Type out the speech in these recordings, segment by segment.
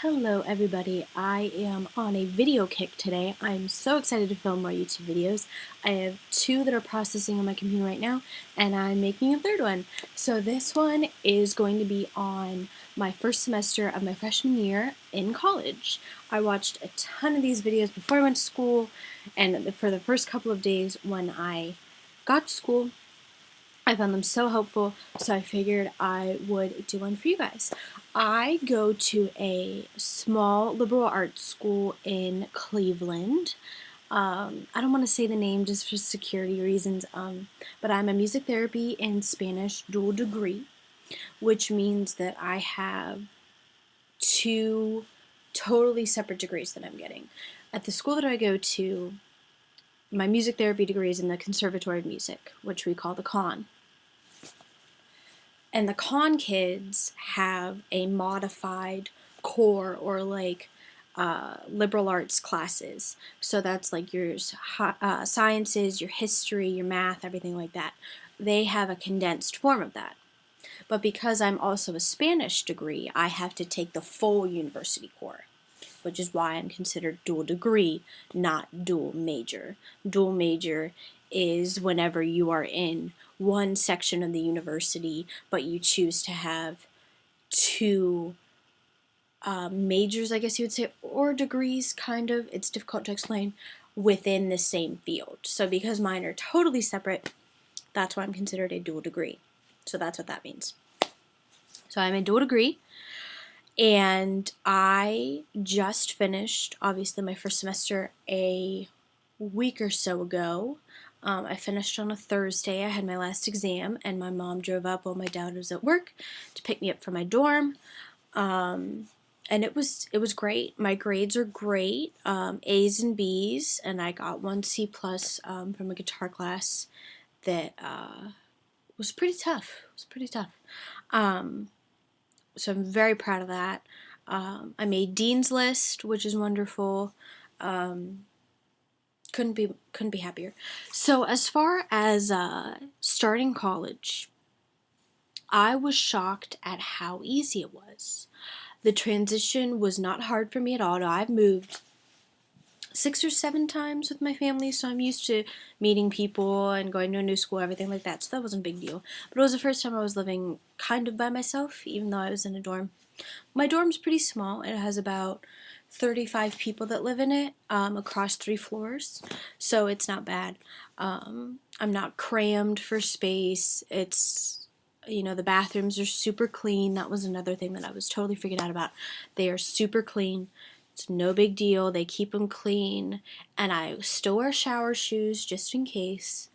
Hello everybody, I am on a video kick today. I'm so excited to film more YouTube videos. I have two that are processing on my computer right now, and I'm making a third one. So this one is going to be on my first semester of my freshman year in college. I watched a ton of these videos before I went to school, and for the first couple of days when I got to school, I found them so helpful, so I figured I would do one for you guys. I go to a small liberal arts school in Cleveland. I don't want to say the name just for security reasons, but I'm a music therapy and Spanish dual degree, which means that I have two totally separate degrees that I'm getting. At the school that I go to, my music therapy degree is in the Conservatory of Music, which we call the Con. And the con kids have a modified core or liberal arts classes. So that's like your sciences, your history, your math, everything like that. They have a condensed form of that. But because I'm also a Spanish degree, I have to take the full university core, which is why I'm considered dual degree, not dual major. Dual major is whenever you are in one section of the university, but you choose to have two majors, I guess you would say, or degrees, kind of. It's difficult to explain, within the same field. So because mine are totally separate, that's why I'm considered a dual degree. So that's what that means. So I'm a dual degree. And I just finished, obviously, my first semester a week or so ago. I finished on a Thursday. I had my last exam, and my mom drove up while my dad was at work to pick me up from my dorm. And it was great. My grades are great, A's and B's, and I got one C plus from a guitar class that was pretty tough. It was pretty tough. So I'm very proud of that. I made Dean's List, which is wonderful. Couldn't be happier. So as far as starting college, I was shocked at how easy it was. The transition was not hard for me at all. I've moved 6 or 7 times with my family, so I'm used to meeting people and going to a new school, everything like that, so that wasn't a big deal. But it was the first time I was living kind of by myself, even though I was in a dorm. My dorm's pretty small. It has about 35 people that live in it, across 3 floors, so it's not bad. I'm not crammed for space. It's, the bathrooms are super clean. That was another thing that I was totally freaking out about. They are super clean. It's no big deal. They keep them clean, and I still wear shower shoes just in case,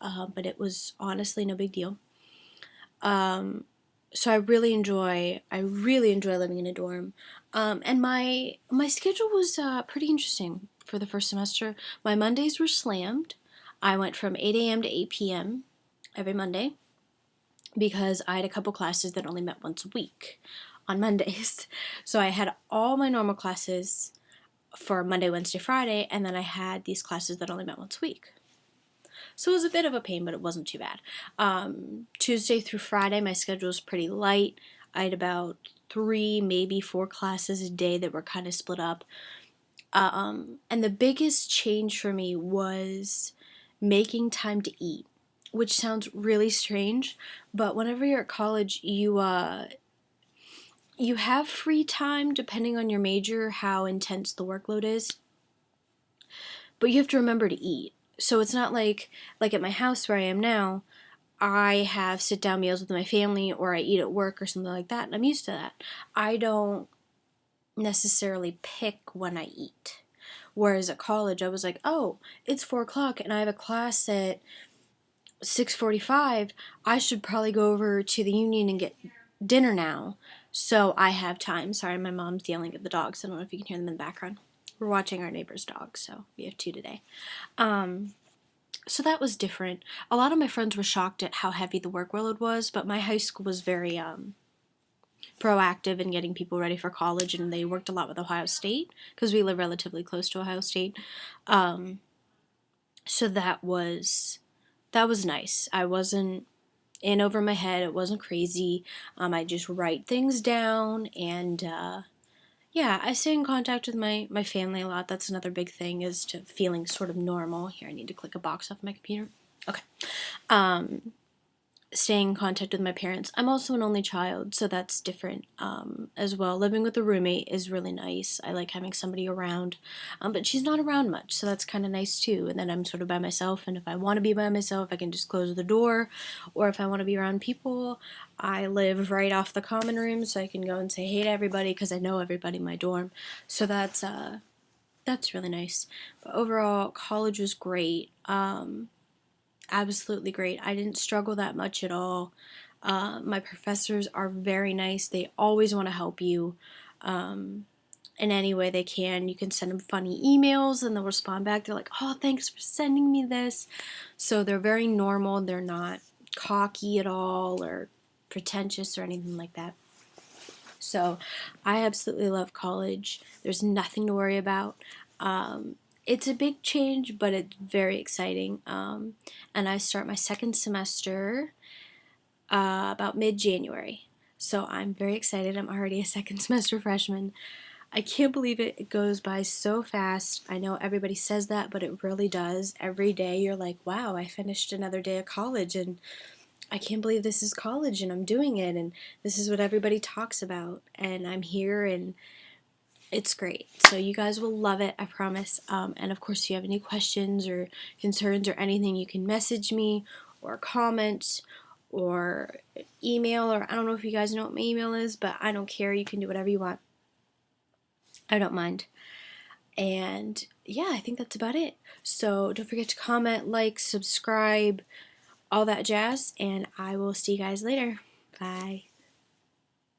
but it was honestly no big deal. So I really enjoy living in a dorm, and my schedule was pretty interesting for the first semester. My Mondays were slammed. I went from 8 a.m. to 8 p.m. every Monday because I had a couple classes that only met once a week on Mondays. So I had all my normal classes for Monday, Wednesday, Friday, and then I had these classes that only met once a week. So it was a bit of a pain, but it wasn't too bad. Tuesday through Friday, my schedule was pretty light. I had about 3, maybe 4 classes a day that were kind of split up. And the biggest change for me was making time to eat, which sounds really strange, but whenever you're at college, you have free time depending on your major, how intense the workload is, but you have to remember to eat. So it's not like at my house where I am now, I have sit-down meals with my family, or I eat at work or something like that, and I'm used to that. I don't necessarily pick when I eat. Whereas at college, I was like, oh, it's 4 o'clock and I have a class at 6:45. I should probably go over to the Union and get dinner now, so I have time. Sorry, my mom's yelling at the dogs. I don't know if you can hear them in the background. We're watching our neighbor's dogs, so we have 2 today. So that was different. A lot of my friends were shocked at how heavy the workload was, but my high school was very proactive in getting people ready for college, and they worked a lot with Ohio State because we live relatively close to Ohio State. So that was nice. I wasn't in over my head. It wasn't crazy. I just write things down, and Yeah, I stay in contact with my family a lot. That's another big thing, is to feeling sort of normal. Here, I need to click a box off my computer. Okay. Um, Staying in contact with my parents. I'm also an only child, so that's different as well. Living with a roommate is really nice. I like having somebody around, but she's not around much, so that's kind of nice too. And then I'm sort of by myself, and if I want to be by myself, I can just close the door, or if I want to be around people, I live right off the common room, so I can go and say hey to everybody because I know everybody in my dorm. So that's really nice. But overall, college was great. Absolutely great. I didn't struggle that much at all. My professors are very nice. They always want to help you in any way they can. You can send them funny emails and they'll respond back. They're like, oh, thanks for sending me this. So they're very normal. They're not cocky at all or pretentious or anything like that. So I absolutely love college. There's nothing to worry about. It's a big change, but it's very exciting. And I start my second semester about mid-January. So I'm very excited. I'm already a second semester freshman. I can't believe it. It goes by so fast. I know everybody says that, but it really does. Every day you're like, wow, I finished another day of college, and I can't believe this is college and I'm doing it, and this is what everybody talks about, and I'm here, and it's great. So you guys will love it, I promise. And of course, if you have any questions or concerns or anything, you can message me or comment or email, or I don't know if you guys know what my email is, but I don't care. You can do whatever you want. I don't mind. And yeah, I think that's about it. So don't forget to comment, like, subscribe, all that jazz, and I will see you guys later. Bye.